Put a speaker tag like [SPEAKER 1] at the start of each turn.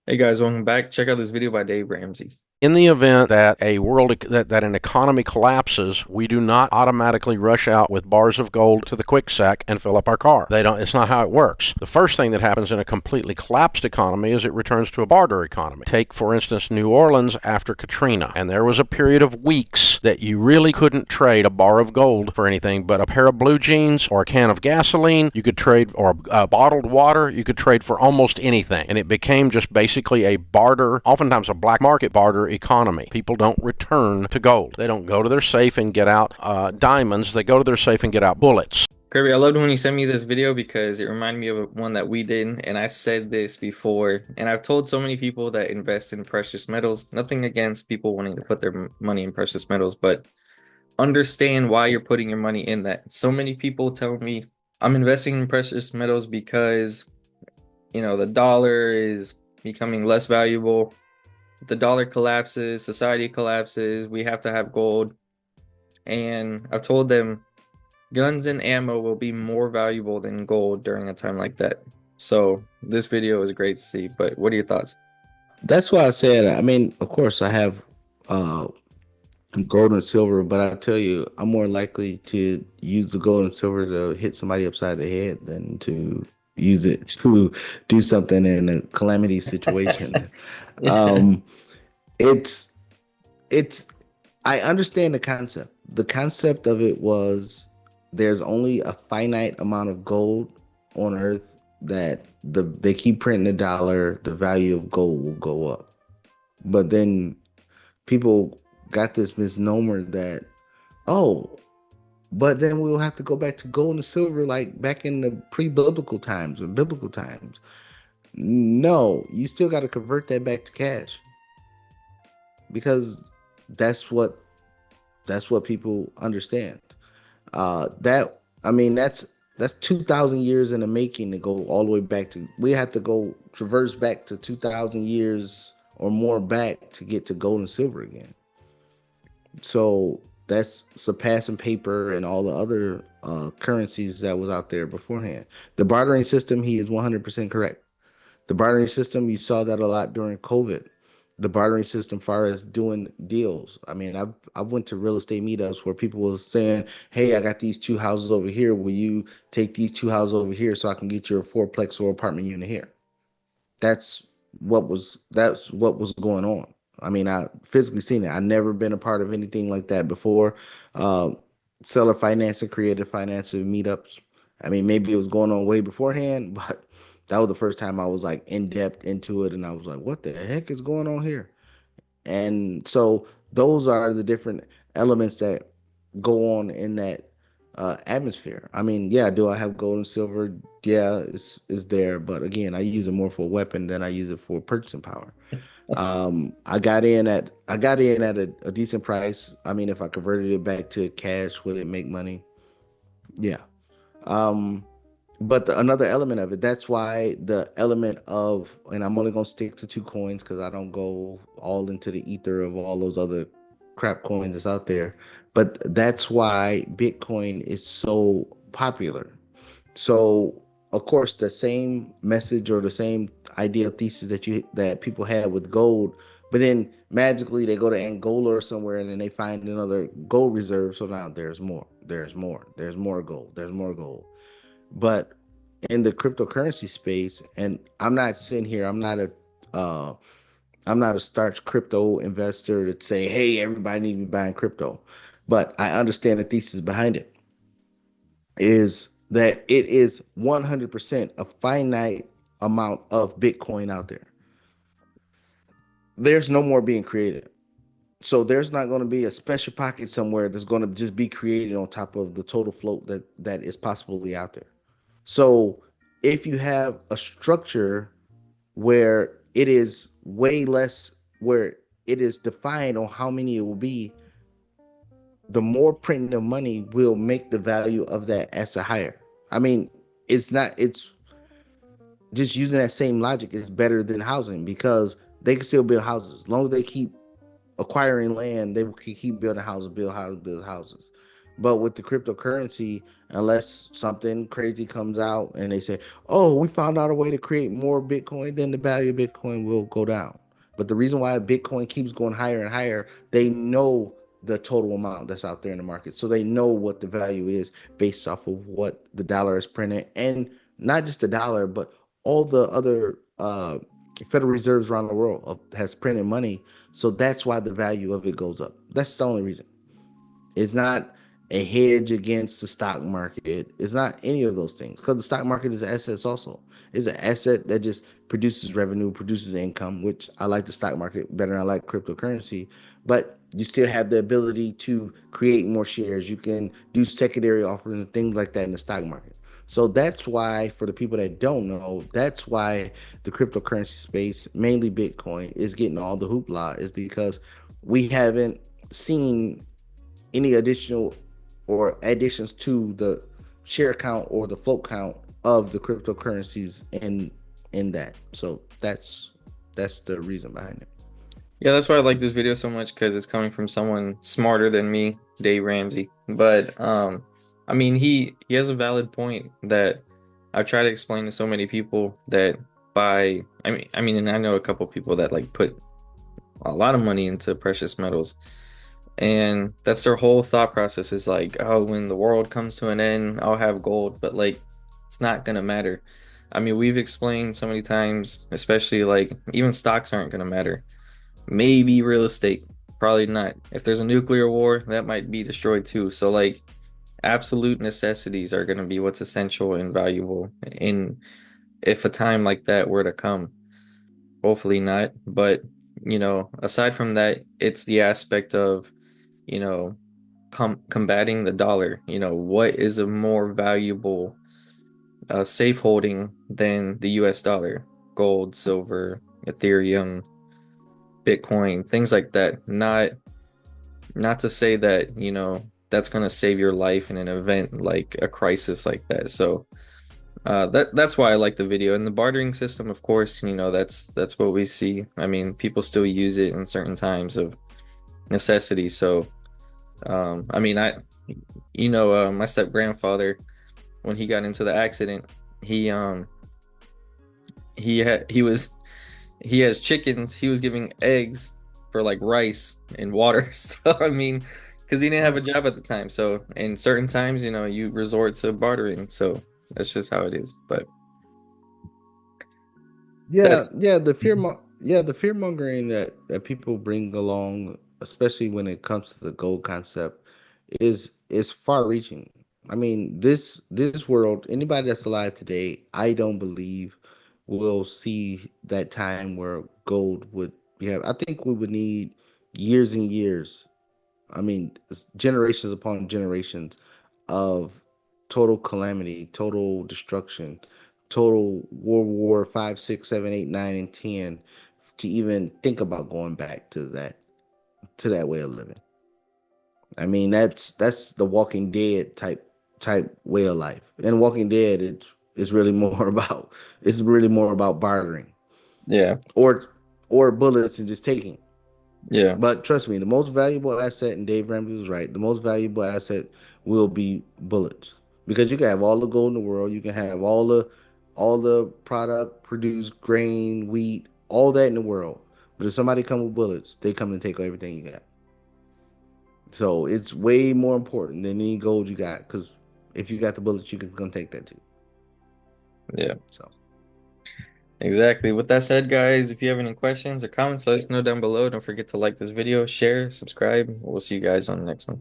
[SPEAKER 1] Hey guys, welcome back. Check out this video by Dave Ramsey.
[SPEAKER 2] In the event that that an economy collapses, we do not automatically rush out with bars of gold to the quick sack and fill up our car. They don't. It's not how it works. The first thing that happens in a completely collapsed economy is it returns to a barter economy. Take, for instance, New Orleans after Katrina, and there was a period of weeks that you really couldn't trade a bar of gold for anything but a pair of blue jeans or a can of gasoline. You could trade, or bottled water. You could trade for almost anything, and it became just basically a barter, oftentimes a black market barter economy. People don't return to gold. They don't go to their safe and get out diamonds. They go to their safe and get out bullets.
[SPEAKER 1] Kirby, I loved when you sent me this video because it reminded me of one that we did, and I said this before, and I've told so many people that invest in precious metals, nothing against people wanting to put their money in precious metals, but understand why you're putting your money in that. So many people tell me, I'm investing in precious metals because, the dollar is becoming less valuable. The dollar collapses, society collapses, we have to have gold. And I've told them guns and ammo will be more valuable than gold during a time like that. So this video is great to see, but what are your thoughts?
[SPEAKER 3] That's why I said, I mean, of course, I have uh, gold and silver, but I tell you, I'm more likely to use the gold and silver to hit somebody upside the head than to use it to do something in a calamity situation. Um, it's, it's, I understand the concept. The concept of it was there's only a finite amount of gold on Earth that they keep printing the dollar, the value of gold will go up. But then people got this misnomer that, oh, but then we'll have to go back to gold and silver like back in the pre-biblical times or biblical times. No, you still got to convert that back to cash because that's what that's what people understand. That I mean that's 2,000 years in the making to go all the way back to. We have to go traverse back to 2,000 years or more back to get to gold and silver again. So that's surpassing paper and all the other currencies that was out there beforehand. The bartering system, he is 100% correct. The bartering system, you saw that a lot during COVID. The bartering system, far as doing deals. I mean, I've went to real estate meetups where people was saying, "Hey, I got these two houses over here. Will you take these two houses over here so I can get your fourplex or apartment unit here?" That's what was going on. I mean, I physically seen it. I never been a part of anything like that before. Uh, Seller financing, creative financing meetups. I mean, maybe it was going on way beforehand, but that was the first time I was like in depth into it, and I was like, "What the heck is going on here?" And so those are the different elements that go on in that atmosphere. I mean, yeah, do I have gold and silver? Yeah, it's there, but again, I use it more for a weapon than I use it for purchasing power. I got in at a decent price. I mean, if I converted it back to cash, would it make money? Yeah. Um, but another element of it, that's why the element of, and I'm only gonna stick to two coins because I don't go all into the ether of all those other crap coins that's out there. But that's why Bitcoin is so popular. So, of course, the same message or the same idea thesis that people had with gold, but then magically they go to Angola or somewhere and then they find another gold reserve. So now there's more, there's more gold, there's more gold. But in the cryptocurrency space, and I'm not sitting here, uh I'm not a starch crypto investor to say, hey, everybody need to be buying crypto. But I understand the thesis behind it is that it is 100% a finite amount of Bitcoin out there. There's no more being created. So there's not going to be a special pocket somewhere that's going to just be created on top of the total float that is possibly out there. So if you have a structure where it is way less, where it is defined on how many it will be, the more printing of money will make the value of that asset higher. I mean, it's just using that same logic is better than housing because they can still build houses. As long as they keep acquiring land, they will keep building houses, build houses, build houses. But with the cryptocurrency, unless something crazy comes out and they say, "Oh, we found out a way to create more Bitcoin," then the value of Bitcoin will go down. But the reason why Bitcoin keeps going higher and higher, they know the total amount that's out there in the market. So they know what the value is based off of what the dollar is printed, and not just the dollar, but all the other Federal Reserves around the world has printed money. So that's why the value of it goes up. That's the only reason. It's not a hedge against the stock market. It's not any of those things because the stock market is an asset also. It's an asset that just produces revenue, produces income, which I like the stock market better than I like cryptocurrency. But you still have the ability to create more shares. You can do secondary offerings and things like that in the stock market. So that's why, for the people that don't know, that's why the cryptocurrency space, mainly Bitcoin, is getting all the hoopla, is because we haven't seen any additional or additions to the share count or the float count of the cryptocurrencies in that. So that's the reason behind it.
[SPEAKER 1] Yeah, that's why I like this video so much because it's coming from someone smarter than me, Dave Ramsey. But I mean he has a valid point that I've tried to explain to so many people that by and I know a couple people that like put a lot of money into precious metals. And that's their whole thought process is like, oh, when the world comes to an end, I'll have gold, but like it's not gonna matter. I mean, we've explained so many times, especially like even stocks aren't gonna matter. Maybe real estate, probably not. If there's a nuclear war, that might be destroyed too. So like absolute necessities are gonna be what's essential and valuable in if a time like that were to come. Hopefully not, but aside from that, it's the aspect of you know, combating the dollar. What is a more valuable safe holding than the US dollar? Gold, silver, Ethereum, Bitcoin, things like that. Not to say that, that's going to save your life in an event like a crisis like that. So, that's why I like the video. And the bartering system, of course, that's what we see. I mean, people still use it in certain times of necessity. So, I mean, my step grandfather, when he got into the accident, he he has chickens. He was giving eggs for like rice and water. So I mean, because he didn't have a job at the time. So in certain times, you resort to bartering. So that's just how it is. But
[SPEAKER 3] Yeah,
[SPEAKER 1] that's
[SPEAKER 3] yeah, the fear mongering that people bring along, especially when it comes to the gold concept, is far reaching. I mean, this world, anybody that's alive today, I don't believe will see that time where gold would be have. I think we would need years and years, I mean, generations upon generations of total calamity, total destruction, total World War five, six, seven, eight, nine, and 10 to even think about going back to that way of living. I mean, that's the Walking Dead type way of life. And Walking Dead, it's really more about it's really more about bartering
[SPEAKER 1] yeah,
[SPEAKER 3] or bullets and just taking.
[SPEAKER 1] yeah,
[SPEAKER 3] But trust me, the most valuable asset, and Dave Ramsey was right, the most valuable asset will be bullets. Because you can have all the gold in the world, you can have all the product, produced grain, wheat, all that in the world. But if somebody come with bullets, they come and take everything you got. So it's way more important than any gold you got. Because if you got the bullets, you can come take that too.
[SPEAKER 1] yeah.
[SPEAKER 3] So
[SPEAKER 1] Exactly. With that said, guys, if you have any questions or comments, let us know down below. Don't forget to like this video, share, subscribe. We'll see you guys on the next one.